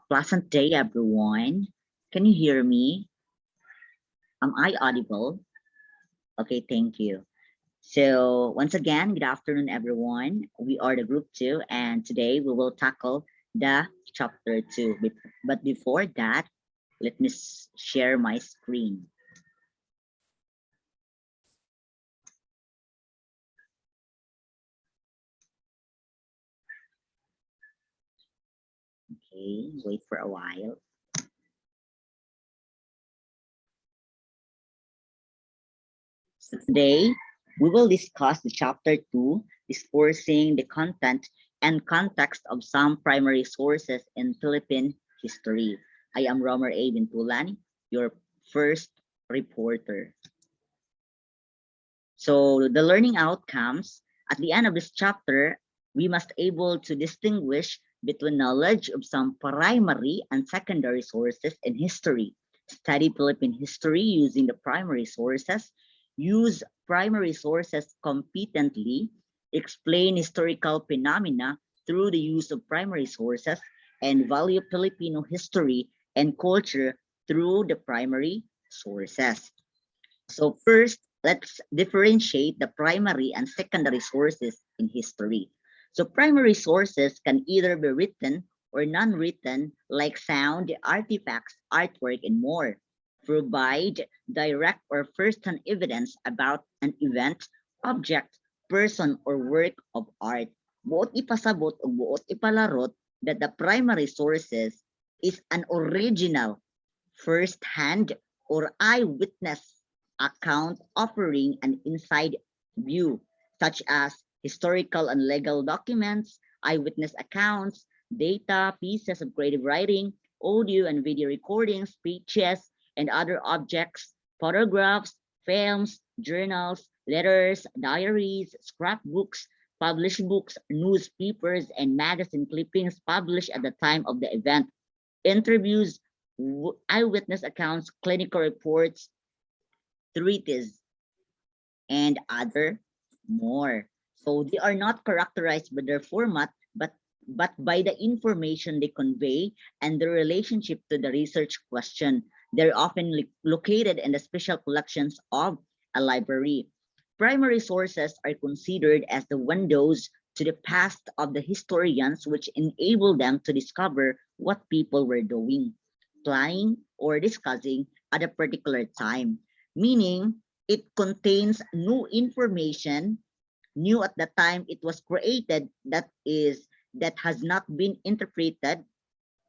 Pleasant day, everyone. Can you hear me? Am I audible? Okay, thank you. So once again, good afternoon, everyone. We are the group 2, and today we will tackle the chapter 2. But before that, let me share my screen. Okay, wait for a while. So today, we will discuss the chapter 2, discoursing the content and context of some primary sources in Philippine history. I am Romer A. Bintulan, your first reporter. So the learning outcomes, at the end of this chapter, we must able to distinguish between knowledge of some primary and secondary sources in history, study Philippine history using the primary sources, use primary sources competently, explain historical phenomena through the use of primary sources, and value Filipino history and culture through the primary sources. So first, let's differentiate the primary and secondary sources in history. So primary sources can either be written or non-written, like sound, artifacts, artwork, and more. Provide direct or first-hand evidence about an event, object, person, or work of art. Buot ipasabot o buot ipalarot that the primary sources is an original, first-hand, or eyewitness account offering an inside view, such as historical and legal documents, eyewitness accounts, data, pieces of creative writing, audio and video recordings, speeches, and other objects, photographs, films, journals, letters, diaries, scrapbooks, published books, newspapers, and magazine clippings published at the time of the event, interviews, eyewitness accounts, clinical reports, treaties, and other more. So they are not characterized by their format, but by the information they convey and the relationship to the research question. They're often located in the special collections of a library. Primary sources are considered as the windows to the past of the historians, which enable them to discover what people were doing, planning, or discussing at a particular time, meaning it contains new information, new at the time it was created, that has not been interpreted,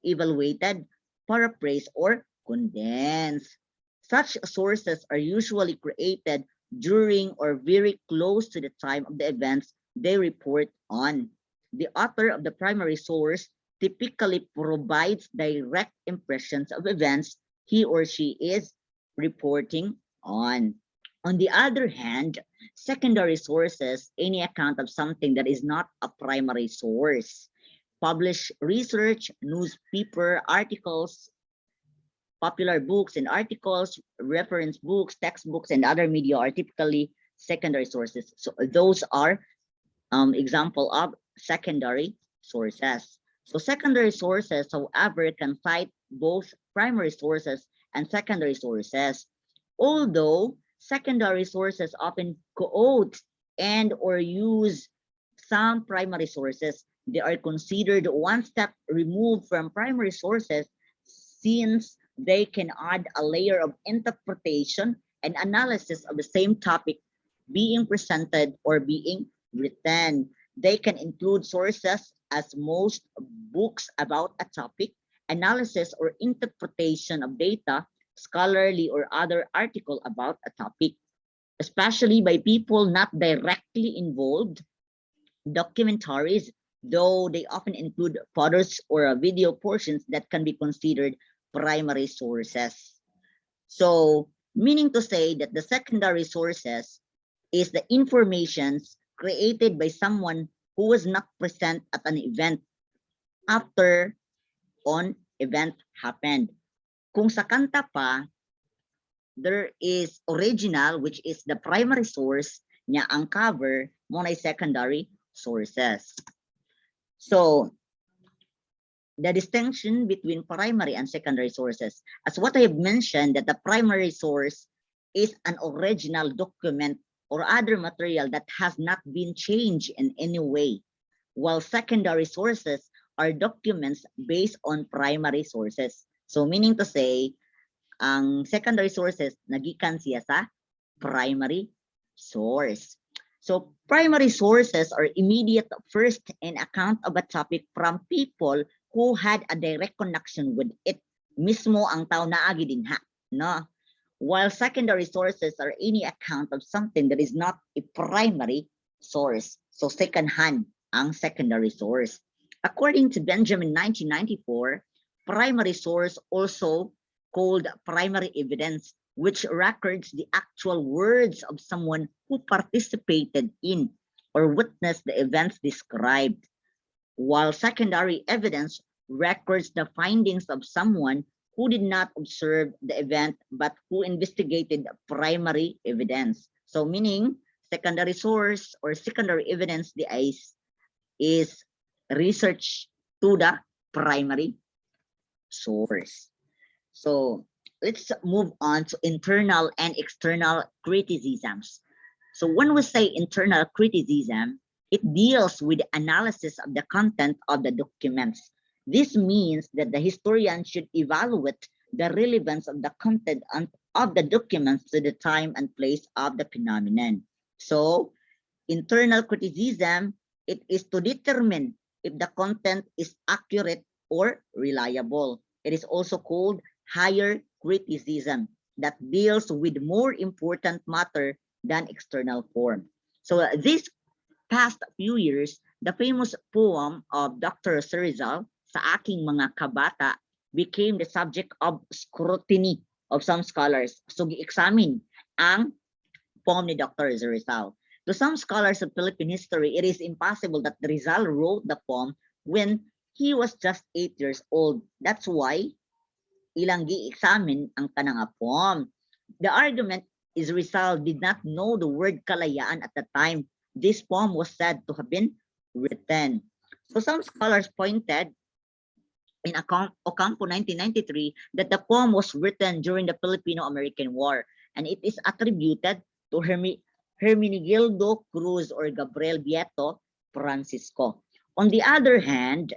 evaluated, paraphrased, or condensed. Such sources are usually created during or very close to the time of the events they report on. The author of the primary source typically provides direct impressions of events he or she is reporting on. On the other hand, secondary sources, any account of something that is not a primary source, published research, newspaper articles, popular books and articles, reference books, textbooks, and other media are typically secondary sources. So those are example of secondary sources. So secondary sources, however, can cite both primary sources and secondary sources. Although secondary sources often quote and or use some primary sources, they are considered one step removed from primary sources, since they can add a layer of interpretation and analysis of the same topic being presented or being written. They can include sources as most books about a topic, analysis or interpretation of data, scholarly or other article about a topic, especially by people not directly involved, documentaries, though they often include photos or video portions that can be considered primary sources. So, meaning to say that the secondary sources is the informations created by someone who was not present at an event after an event happened. Kung sa kanta pa, there is original, which is the primary source niya, ang cover mo na secondary sources. So the distinction between primary and secondary sources. As what I have mentioned, that the primary source is an original document or other material that has not been changed in any way, while secondary sources are documents based on primary sources. So meaning to say, ang secondary sources nagikan siya sa primary source. So primary sources are immediate first in account of a topic from people who had a direct connection with it. Mismo ang tao naagi dinha, no? While secondary sources are any account of something that is not a primary source. So second hand ang secondary source. According to Benjamin 1994, primary source also called primary evidence, which records the actual words of someone who participated in or witnessed the events described, while secondary evidence records the findings of someone who did not observe the event but who investigated primary evidence. So meaning secondary source or secondary evidence is research to the primary source. So let's move on to internal and external criticisms. So when we say internal criticism, it deals with the analysis of the content of the documents. This means that the historian should evaluate the relevance of the content of the documents to the time and place of the phenomenon. So internal criticism, it is to determine if the content is accurate or reliable. It is also called higher criticism that deals with more important matter than external form. So this past few years, the famous poem of Dr. Rizal, Sa Aking Mga Kabata, became the subject of scrutiny of some scholars. So gi-examine ang poem ni Dr. Rizal. To some scholars of Philippine history, it is impossible that Rizal wrote the poem when he was just 8 years old. That's why ilang gi-examine ang tanang poem. The argument is Rizal did not know the word kalayaan at the time this poem was said to have been written. So some scholars pointed in Ocampo 1993 that the poem was written during the Filipino-American War, and it is attributed to Hermenegildo Cruz or Gabriel Vieto Francisco. On the other hand,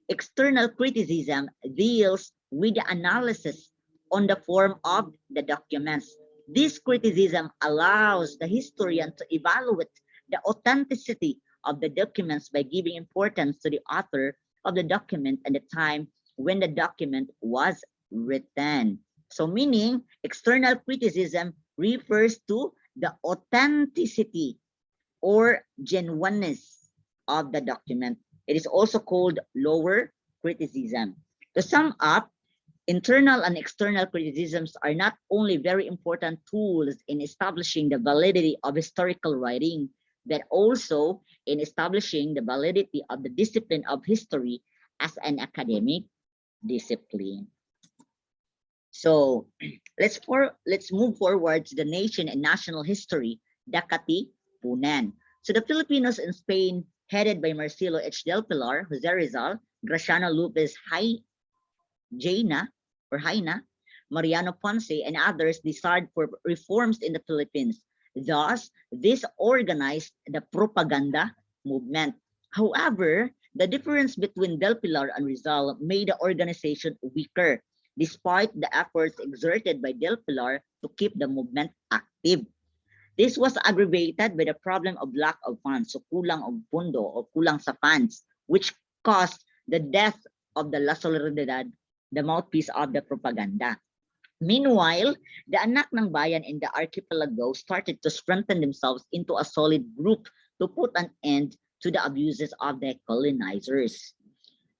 external criticism deals with the analysis on the form of the documents. This criticism allows the historian to evaluate the authenticity of the documents by giving importance to the author of the document and the time when the document was written. So meaning external criticism refers to the authenticity or genuineness of the document. It is also called lower criticism. To sum up, internal and external criticisms are not only very important tools in establishing the validity of historical writing, but also in establishing the validity of the discipline of history as an academic discipline. So let's move forward to the nation and national history, the Katipunan. So the Filipinos in Spain, headed by Marcelo H. del Pilar, Jose Rizal, Graciano Lopez Jaina, Mariano Ponce, and others desired for reforms in the Philippines. Thus, this organized the propaganda movement. However, the difference between Del Pilar and Rizal made the organization weaker, despite the efforts exerted by Del Pilar to keep the movement active. This was aggravated by the problem of lack of funds, so kulang og pundo o kulang sa funds, which caused the death of the La Solidaridad, the mouthpiece of the propaganda. Meanwhile, the anak ng bayan in the archipelago started to strengthen themselves into a solid group to put an end to the abuses of the colonizers.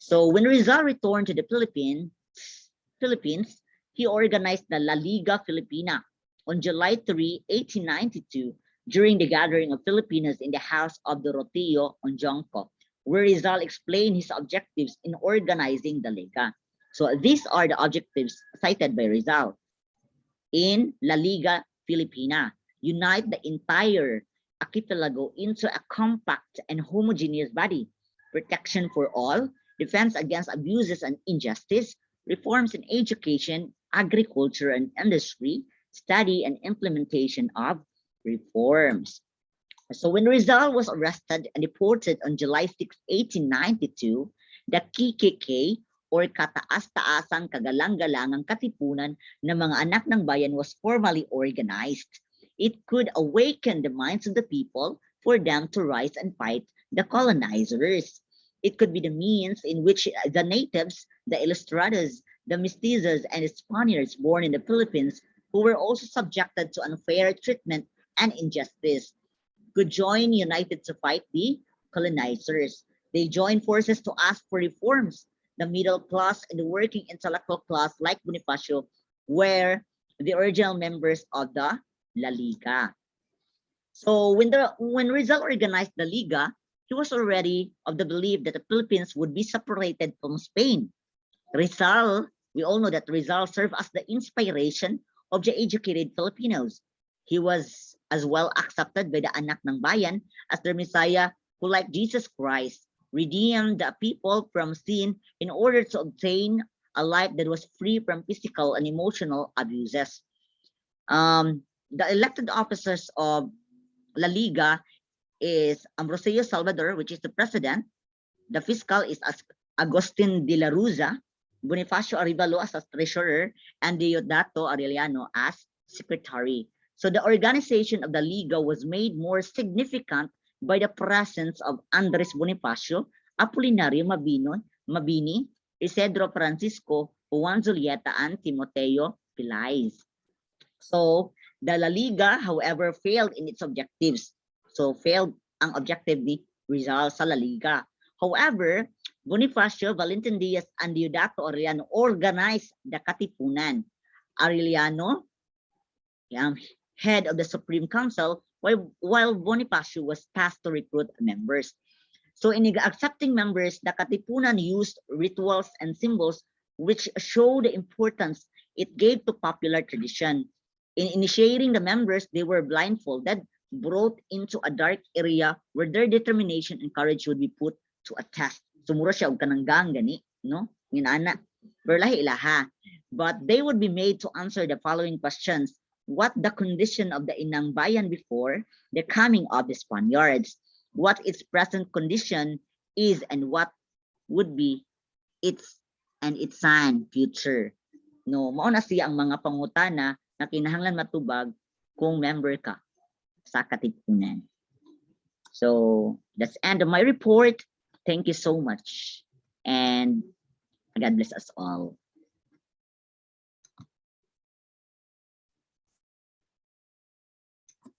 So when Rizal returned to the Philippines, he organized the La Liga Filipina on July 3, 1892, during the gathering of Filipinos in the house of Doroteo on Jonco, where Rizal explained his objectives in organizing the Liga. So these are the objectives cited by Rizal. In La Liga Filipina, unite the entire archipelago into a compact and homogeneous body, protection for all, defense against abuses and injustice, reforms in education, agriculture, and industry, study and implementation of reforms. So when Rizal was arrested and deported on July 6, 1892, the KKK or Kataas-Taasang Kagalang-Galangang Katipunan ng mga anak ng bayan was formally organized. It could awaken the minds of the people for them to rise and fight the colonizers. It could be the means in which the natives, the Ilustrados, the Mestizos, and Spaniards born in the Philippines, who were also subjected to unfair treatment and injustice, could join united to fight the colonizers. They joined forces to ask for reforms. The middle class and the working intellectual class, like Bonifacio, were the original members of the La Liga. So when Rizal organized the Liga, he was already of the belief that the Philippines would be separated from Spain. Rizal, we all know that Rizal served as the inspiration of the educated Filipinos. He was as well accepted by the anak ng bayan as the Messiah who, like Jesus Christ, redeemed the people from sin in order to obtain a life that was free from physical and emotional abuses. The elected officers of La Liga is Ambrosio Salvador, which is the president. The fiscal is Agustin de la Ruza, Bonifacio Arevalo as treasurer, and Deodato Arellano as secretary. So the organization of the Liga was made more significant by the presence of Andres Bonifacio, Apolinario Mabini, Isidro Francisco, Juan Zulieta, and Timoteo Pilais. So the La Liga, however, failed in its objectives. So failed ang objective ni Rizal sa La Liga. However, Bonifacio, Valentin Diaz, and Deodato Arellano organized the Katipunan. Arellano, head of the Supreme Council, while Bonifacio was tasked to recruit members. So in accepting members, the Katipunan used rituals and symbols which show the importance it gave to popular tradition. In initiating the members, they were blindfolded, brought into a dark area where their determination and courage would be put to a test. Sumuro siya og kananggang gani, no? Inana. Pero lahi ilaha. But they would be made to answer the following questions. What the condition of the Inang Bayan before the coming of the Spaniards, what its present condition is, and what would be its and its sign future. No, mao na siya ang mga pangutana na kinahanglan matubag kung member ka sa Katipunan. So that's the end of my report. Thank you so much, and God bless us all.